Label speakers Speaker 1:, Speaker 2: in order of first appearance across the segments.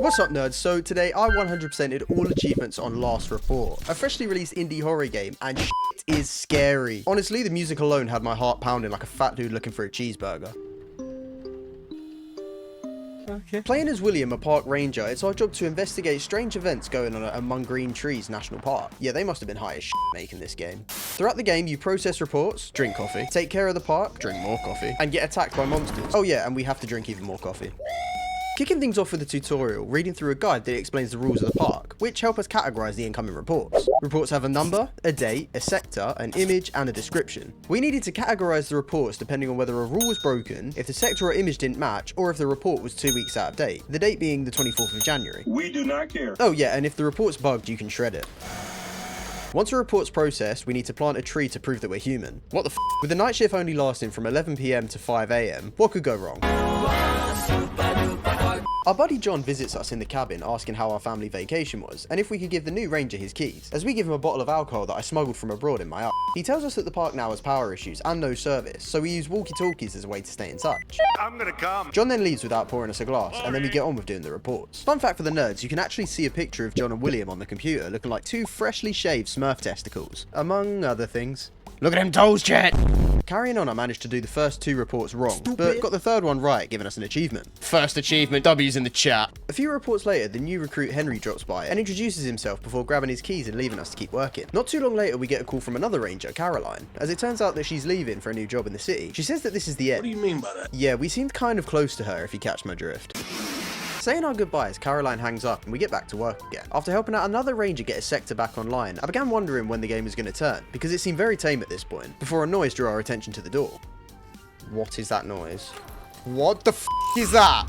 Speaker 1: What's up, nerds? So today I 100%ed all achievements on Last Report, a freshly released indie horror game, and shit is scary. Honestly, the music alone had my heart pounding like a fat dude looking for a cheeseburger. Okay. Playing as William, a park ranger, it's our job to investigate strange events going on at Among Green Trees National Park. Yeah, they must have been high as shit making this game. Throughout the game, you process reports, drink coffee, take care of the park, drink more coffee, and get attacked by monsters. Oh yeah, and we have to drink even more coffee. Kicking things off with a tutorial, reading through a guide that explains the rules of the park, which help us categorize the incoming reports. Reports have a number, a date, a sector, an image, and a description. We needed to categorize the reports depending on whether a rule was broken, if the sector or image didn't match, or if the report was 2 weeks out of date, the date being the 24th of January.
Speaker 2: We do not care.
Speaker 1: Oh yeah, and if the report's bugged, you can shred it. Once a report's processed, we need to plant a tree to prove that we're human. What the f? With the night shift only lasting from 11 PM to 5 AM, what could go wrong? Our buddy John visits us in the cabin asking how our family vacation was, and if we could give the new ranger his keys, as we give him a bottle of alcohol that I smuggled from abroad in my ass. He tells us that the park now has power issues and no service, so we use walkie-talkies as a way to stay in touch.
Speaker 2: I'm gonna come.
Speaker 1: John then leaves without pouring us a glass, and then we get on with doing the reports. Fun fact for the nerds, you can actually see a picture of John and William on the computer looking like two freshly shaved Smurf testicles, among other things. Look at them toes, chat! Carrying on, I managed to do the first 2 reports wrong, but got the 3rd one right, giving us an achievement. First achievement, W's in the chat. A few reports later, the new recruit Henry drops by and introduces himself before grabbing his keys and leaving us to keep working. Not too long later, we get a call from another ranger, Caroline, as it turns out that she's leaving for a new job in the city. She says that this is the end.
Speaker 2: What do you mean by that?
Speaker 1: Yeah, we seemed kind of close to her, if you catch my drift. Saying our goodbyes, Caroline hangs up and we get back to work again. After helping out another ranger get his sector back online, I began wondering when the game was going to turn, because it seemed very tame at this point, before a noise drew our attention to the door. What is that noise? What the f is that?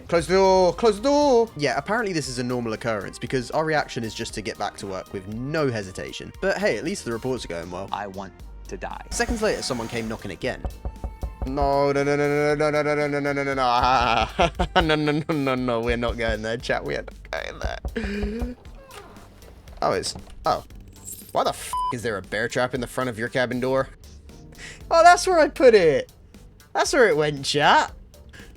Speaker 1: Close the door, close the door. Yeah, apparently this is a normal occurrence because our reaction is just to get back to work with no hesitation. But hey, at least the reports are going well.
Speaker 3: I want to die.
Speaker 1: Seconds later, someone came knocking again. No, no, no, no, no, no, no, no, no, no, no, no, no, no, no, no, no, we're not going there, chat, we're not going there. Oh, why the f is there a bear trap in the front of your cabin door? Oh, that's where I put it. That's where it went, chat.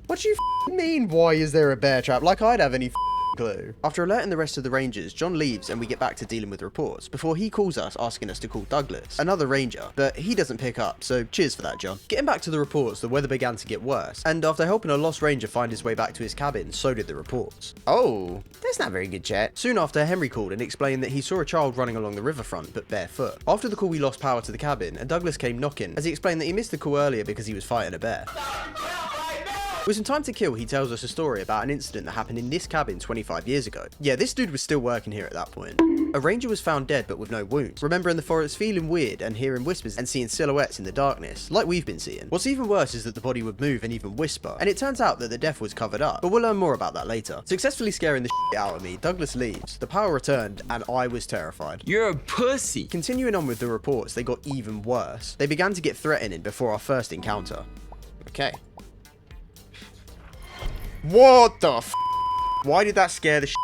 Speaker 1: What do you mean, why is there a bear trap? Like I'd have any clue. After alerting the rest of the rangers, John leaves and we get back to dealing with reports before he calls us asking us to call Douglas, another ranger, but he doesn't pick up, so cheers for that, John. Getting back to the reports, the weather began to get worse, and after helping a lost ranger find his way back to his cabin, so did the reports. Oh, that's not very good, chat. Soon after, Henry called and explained that he saw a child running along the riverfront, but barefoot. After the call, we lost power to the cabin, and Douglas came knocking, as he explained that he missed the call earlier because he was fighting a bear. With some time to kill, he tells us a story about an incident that happened in this cabin 25 years ago. Yeah, this dude was still working here at that point. A ranger was found dead but with no wounds, remembering the forest feeling weird and hearing whispers and seeing silhouettes in the darkness, like we've been seeing. What's even worse is that the body would move and even whisper, and it turns out that the death was covered up, but we'll learn more about that later. Successfully scaring the shit out of me, Douglas leaves, the power returned, and I was terrified.
Speaker 3: You're a pussy.
Speaker 1: Continuing on with the reports, they got even worse. They began to get threatening before our first encounter. Okay. What the f? Why did that scare the shit?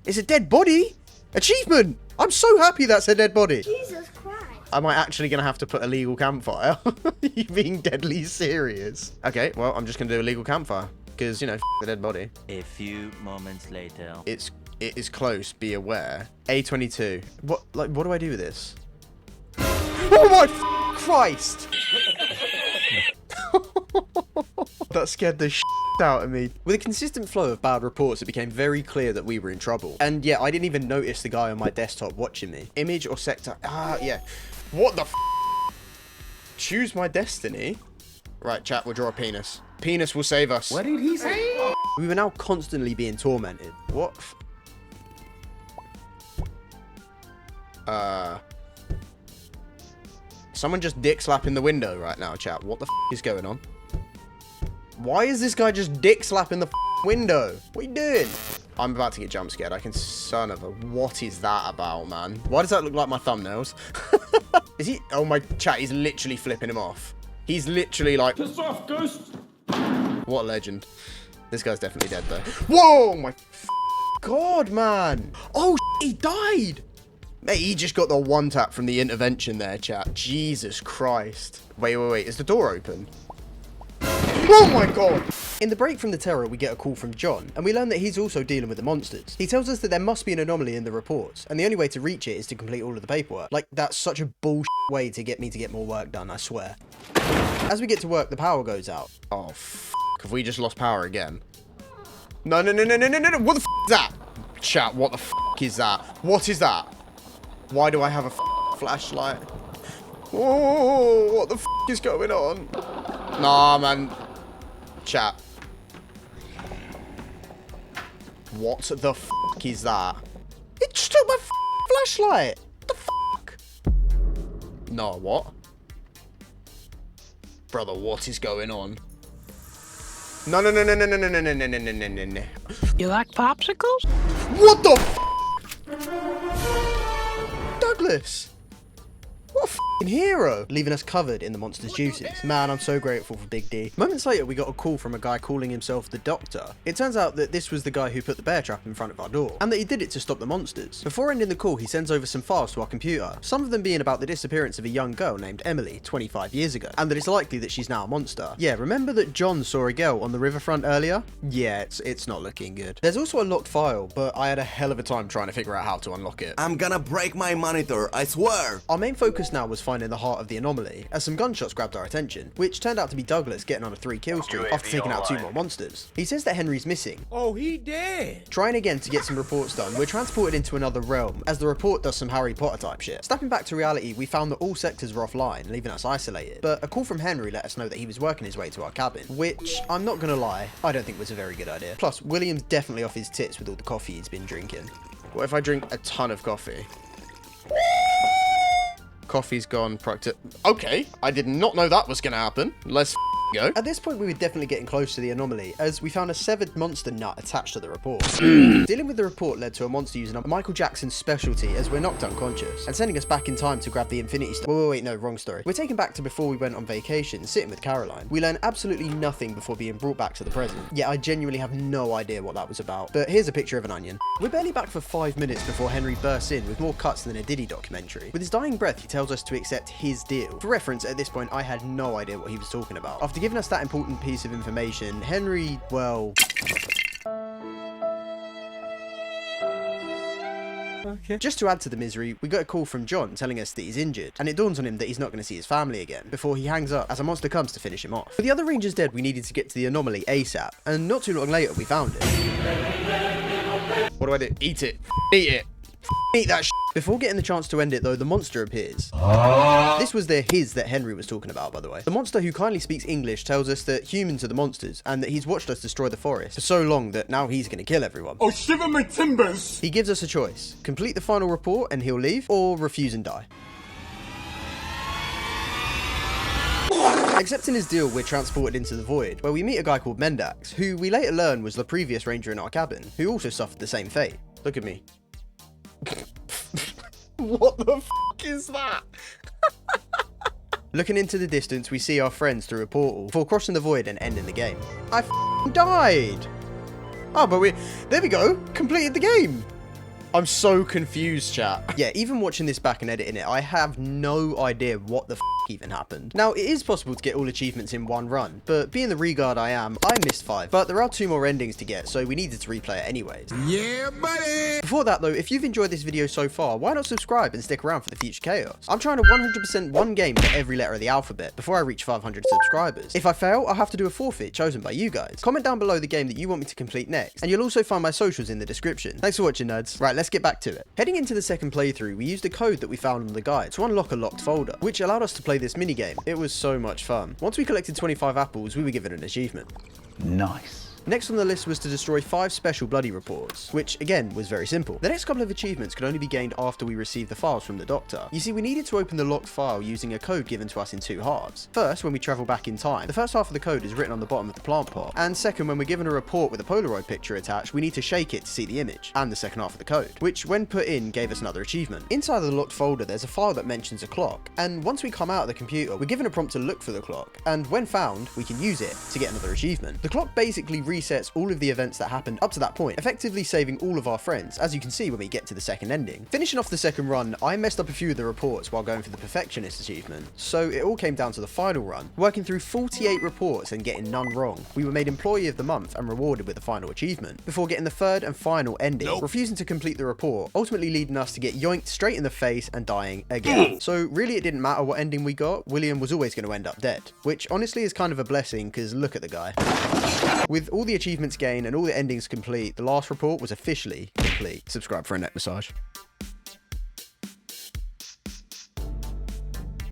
Speaker 1: It's a dead body? Achievement! I'm so happy that's a dead body.
Speaker 4: Jesus Christ.
Speaker 1: Am I actually going to have to put a legal campfire? Are you being deadly serious? Okay, well, I'm just going to do a legal campfire. Because, you know, f the dead body.
Speaker 3: A few moments later.
Speaker 1: It is close, be aware. A22. What do I do with this? Oh my Christ! That scared the shit out of me. With a consistent flow of bad reports, it became very clear that we were in trouble. And yeah, I didn't even notice the guy on my desktop watching me. Image or sector? Yeah. What the f? Choose my destiny? Right, chat, we'll draw a penis. Penis will save us.
Speaker 2: What did he say?
Speaker 1: We were now constantly being tormented. What? Someone just dick slapping the window right now, chat. What the f is going on? Why is this guy just dick slapping the window? What are you doing? I'm about to get jump scared. I can son of a... What is that about, man? Why does that look like my thumbnails? Is he... Oh, my chat, he's literally flipping him off. He's literally like...
Speaker 2: Piss off, ghost!
Speaker 1: What a legend. This guy's definitely dead, though. Whoa, my God, man. Oh, he died. Mate, he just got the one tap from the intervention there, chat. Jesus Christ. Wait. Is the door open? Oh my God. In the break from the terror, we get a call from John, and we learn that he's also dealing with the monsters. He tells us that there must be an anomaly in the reports, and the only way to reach it is to complete all of the paperwork. Like, that's such a bullshit way to get me to get more work done, I swear. As we get to work, the power goes out. Oh, have we just lost power again? No, no, no, no, no, no, no, what the is that? Chat, what the is that? What is that? Why do I have a flashlight? Oh, what the is going on? Nah, man. Chat. What the is that? It just took my flashlight. The No, what? Brother, what is going on? No, no, no, no, no, no, no, no, no, no, no, no, no, no.
Speaker 4: You like popsicles?
Speaker 1: What the Douglas! What a f***ing hero! Leaving us covered in the monster's juices. Man, I'm so grateful for Big D. Moments later, we got a call from a guy calling himself the Doctor. It turns out that this was the guy who put the bear trap in front of our door, and that he did it to stop the monsters. Before ending the call, he sends over some files to our computer, some of them being about the disappearance of a young girl named Emily 25 years ago, and that it's likely that she's now a monster. Yeah, remember that John saw a girl on the riverfront earlier? Yeah, it's not looking good. There's also a locked file, but I had a hell of a time trying to figure out how to unlock it.
Speaker 5: I'm gonna break my monitor, I swear!
Speaker 1: Our main focus now was finding the heart of the anomaly, as some gunshots grabbed our attention, which turned out to be Douglas getting on a 3-kill streak after taking out 2 more monsters. He says that Henry's missing.
Speaker 6: Oh, he dead.
Speaker 1: Trying again to get some reports done, we're transported into another realm, as the report does some Harry Potter type shit. Snapping back to reality, we found that all sectors were offline, leaving us isolated, but a call from Henry let us know that he was working his way to our cabin, which, I'm not gonna lie, I don't think was a very good idea. Plus, William's definitely off his tits with all the coffee he's been drinking. What if I drink a ton of coffee? Coffee's gone, okay, I did not know that was gonna happen. Let's go. At this point, we were definitely getting close to the anomaly, as we found a severed monster nut attached to the report. Dealing with the report led to a monster using a Michael Jackson specialty, as we're knocked unconscious, and sending us back in time to grab the Infinity Stone. Wait, no, wrong story. We're taken back to before we went on vacation, sitting with Caroline. We learn absolutely nothing before being brought back to the present. Yet I genuinely have no idea what that was about. But here's a picture of an onion. We're barely back for 5 minutes before Henry bursts in with more cuts than a Diddy documentary. With his dying breath, he tells us to accept his deal. For reference, at this point, I had no idea what he was talking about. After giving us that important piece of information, Henry, well... Okay. Just to add to the misery, we got a call from John telling us that he's injured, and it dawns on him that he's not going to see his family again before he hangs up as a monster comes to finish him off. With the other rangers dead, we needed to get to the anomaly ASAP, and not too long later we found it. What do I do? Eat it. Eat it. Eat that shit. Before getting the chance to end it though, the monster appears. This was the his that Henry was talking about, by the way. The monster, who kindly speaks English, tells us that humans are the monsters, and that he's watched us destroy the forest for so long that now he's gonna kill everyone.
Speaker 2: Oh, shiver my timbers!
Speaker 1: He gives us a choice: complete the final report and he'll leave, or refuse and die. Accepting his deal, we're transported into the void, where we meet a guy called Mendax, who we later learn was the previous ranger in our cabin, who also suffered the same fate. Look at me. What the f*** is that? Looking into the distance, we see our friends through a portal before crossing the void and ending the game. I f***ing died! Oh, but there we go, completed the game! I'm so confused, chat. Yeah, even watching this back and editing it, I have no idea what the f*** even happened. Now, it is possible to get all achievements in one run, but being the regard I am, I missed 5. But there are 2 more endings to get, so we needed to replay it anyways.
Speaker 6: Yeah, buddy.
Speaker 1: Before that though, if you've enjoyed this video so far, why not subscribe and stick around for the future chaos? I'm trying to 100% one game for every letter of the alphabet before I reach 500 subscribers. If I fail, I'll have to do a forfeit chosen by you guys. Comment down below the game that you want me to complete next, and you'll also find my socials in the description. Thanks for watching, nerds. Right, let's get back to it. Heading into the second playthrough, we used a code that we found on the guide to unlock a locked folder, which allowed us to play this minigame. It was so much fun. Once we collected 25 apples, we were given an achievement.
Speaker 3: Nice.
Speaker 1: Next on the list was to destroy 5 special bloody reports, which again was very simple. The next couple of achievements could only be gained after we received the files from the doctor. You see, we needed to open the locked file using a code given to us in 2 halves. First, when we travel back in time, the first half of the code is written on the bottom of the plant pot, and second, when we're given a report with a Polaroid picture attached, we need to shake it to see the image, and the second half of the code, which when put in gave us another achievement. Inside the locked folder, there's a file that mentions a clock, and once we come out of the computer, we're given a prompt to look for the clock, and when found, we can use it to get another achievement. The clock basically resets all of the events that happened up to that point, effectively saving all of our friends, as you can see when we get to the second ending. Finishing off the second run, I messed up a few of the reports while going for the perfectionist achievement, so it all came down to the final run, working through 48 reports and getting none wrong. We were made Employee of the Month and rewarded with the final achievement, before getting the third and final ending, refusing to complete the report, ultimately leading us to get yoinked straight in the face and dying again. So really it didn't matter what ending we got, William was always going to end up dead, which honestly is kind of a blessing because look at the guy. With all the achievements gained and all the endings complete, the last report was officially complete. Subscribe for a neck massage.